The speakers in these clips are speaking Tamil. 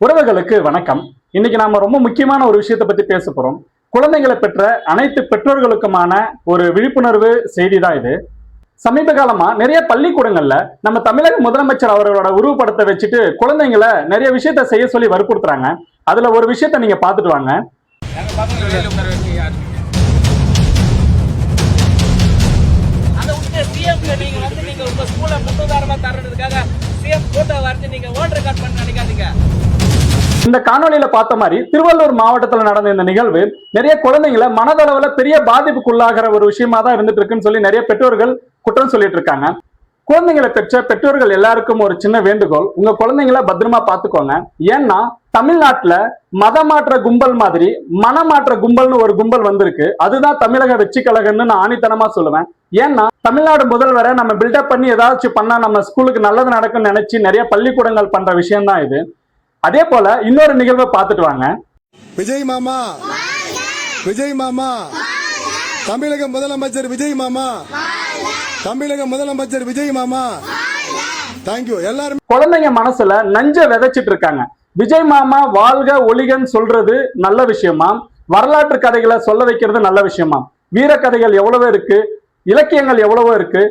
உறவுகளுக்கு வணக்கம். இன்னைக்கு நாம ரொம்ப முக்கியமான ஒரு விஷயத்தை பத்தி பேச போறோம். குழந்தைகளை பெற்ற அனைத்து பெற்றோர்களுக்குமான ஒரு விழிப்புணர்வு செய்தி தான் இது. சமீப காலமா நிறைய பள்ளிக்கூடங்கள்ல நம்ம தமிழக முதலமைச்சர் அவர்களோட உருவப்படத்தை வச்சுட்டு குழந்தைங்களை நிறைய விஷயத்த செய்ய சொல்லி வற்புறுத்துறாங்க. அதுல ஒரு விஷயத்த நீங்க பாத்துட்டு வாங்க. இந்த காணொலியில பார்த்த மாதிரி திருவள்ளூர் மாவட்டத்தில் நடந்த இந்த நிகழ்வு நிறைய குழந்தைங்களை மனதளவுல பெரிய பாதிப்புக்குள்ளாகிற ஒரு விஷயமா தான் இருந்துட்டு இருக்குன்னு சொல்லி நிறைய பெற்றோர்கள் குற்றம் சொல்லிட்டு இருக்காங்க. குழந்தைங்களை பெற்ற பெற்றோர்கள் எல்லாருக்கும் ஒரு சின்ன வேண்டுகோள், உங்க குழந்தைங்களை பத்திரமா பாத்துக்கோங்க. ஏன்னா தமிழ்நாட்டுல மதமாற்ற கும்பல் மாதிரி மனமாற்ற கும்பல்னு ஒரு கும்பல் வந்திருக்கு. அதுதான் தமிழக வெற்றி கழகம்னு நான் ஆணித்தனமா சொல்லுவேன். ஏன்னா தமிழ்நாடு முதல்வரை நம்ம பில்டப் பண்ணி ஏதாச்சும் பண்ணா நம்ம ஸ்கூலுக்கு நல்லது நடக்கும்னு நினைச்சு நிறைய பள்ளிக்கூடங்கள் பண்ற விஷயம் தான் இது. அதே போல இன்னொரு நிகழ்வை பார்த்துட்டு வாங்க. விஜய் மாமா, விஜய் மாமா, தமிழக முதலமைச்சர் விஜய் மாமா, தமிழக முதலமைச்சர் விஜய் மாமா. தேங்க்யூ. எல்லாரும் குழந்தைங்க மனசுல நஞ்ச விதைச்சிட்டு இருக்காங்க. விஜய் மாமா வாழ்க ஒளிகன்னு சொல்றது நல்ல விஷயமா, வரலாற்று கதைகளை சொல்ல வைக்கிறது நல்ல விஷயமா, வீர கதைகள் எவ்வளவோ இருக்கு, இலக்கியங்கள் எவ்வளவோ இருக்கு,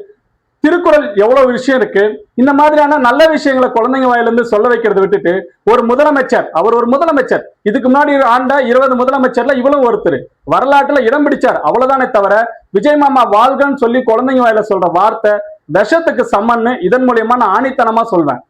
திருக்குறள் எவ்வளவு விஷயம் இருக்கு. இந்த மாதிரியான நல்ல விஷயங்களை குழந்தைங்க வாயிலிருந்து சொல்ல வைக்கிறத விட்டுட்டு ஒரு முதலமைச்சர், அவர் ஒரு முதலமைச்சர், இதுக்கு முன்னாடி ஆண்ட 20 முதலமைச்சர்ல இவ்வளவு ஒருத்தர் வரலாற்றுல இடம் பிடிச்சார், அவ்வளவுதானே தவிர விஜய் மாமா வாழ்கன்னு சொல்லி குழந்தைங்க வாயில சொல்ற வார்த்தை விஷத்துக்கு சமன்னு இதன் மூலியமா நான் ஆணித்தனமா சொல்வேன்.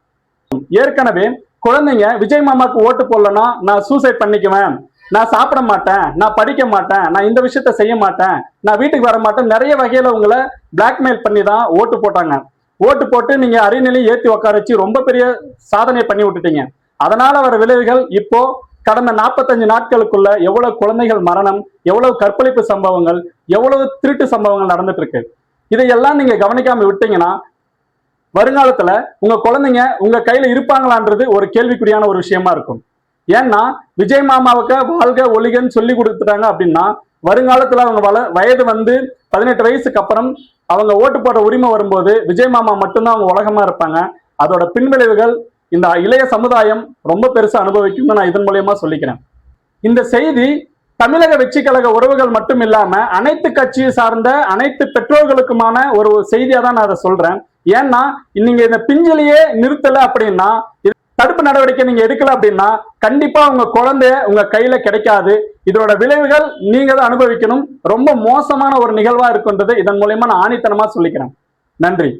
ஏற்கனவே குழந்தைங்க விஜய் மாமாக்கு ஓட்டு போடலன்னா நான் சூசைட் பண்ணிக்குவேன், நான் சாப்பிட மாட்டேன், நான் படிக்க மாட்டேன், நான் இந்த விஷயத்த செய்ய மாட்டேன், நான் வீட்டுக்கு வர மாட்டேன், நிறைய வகையில உங்களை பிளாக்மெயில் பண்ணி தான் ஓட்டு போட்டாங்க. ஓட்டு போட்டு நீங்க அரியணையில ஏத்தி உட்கார வச்சு ரொம்ப பெரிய சாதனை பண்ணி விட்டுட்டீங்க. அதனால வர விளைவுகள் இப்போ கடந்த 45 நாட்களுக்குள்ள எவ்வளவு குழந்தைகள் மரணம், எவ்வளவு கற்பழிப்பு சம்பவங்கள், எவ்வளவு திருட்டு சம்பவங்கள் நடந்துட்டு இருக்கு. இதையெல்லாம் நீங்க கவனிக்காம விட்டீங்கன்னா வருங்காலத்துல உங்க குழந்தைங்க உங்க கையில இருப்பாங்களான்றது ஒரு கேள்விக்குறியான ஒரு விஷயமா இருக்கும். ஏன்னா விஜய் மாமாவுக்கு வாழ்க ஒளிகன்னு சொல்லி கொடுத்துட்டாங்க அப்படின்னா வருங்காலத்துல அவங்க வயது வந்து 18 வயசுக்கு அப்புறம் அவங்க ஓட்டு போடுற உரிமை வரும்போது விஜய் மாமா மட்டும்தான் அவங்க உலகமா இருப்பாங்க. அதோட பின்விளைவுகள் இந்த இளைய சமுதாயம் ரொம்ப பெருசா அனுபவிக்கும்னு நான் இதன் மூலியமா சொல்லிக்கிறேன். இந்த செய்தி தமிழக வெற்றி கழக உறவுகள் மட்டும் இல்லாம அனைத்து கட்சியை சார்ந்த அனைத்து பெற்றோர்களுக்குமான ஒரு செய்தியா தான் நான் அதை சொல்றேன். ஏன்னா நீங்க இந்த பிஞ்சிலேயே நிறுத்தல அப்படின்னா, தடுப்பு நடவடிக்கை நீங்க எடுக்கல அப்படின்னா கண்டிப்பா உங்க குழந்தைய உங்க கையில கிடைக்காது. இதோட விளைவுகள் நீங்க தான் அனுபவிக்கணும். ரொம்ப மோசமான ஒரு நிகழ்வா இருக்குன்றது இதன் மூலமா நான் ஆணித்தனமா சொல்லிக்கிறேன். நன்றி.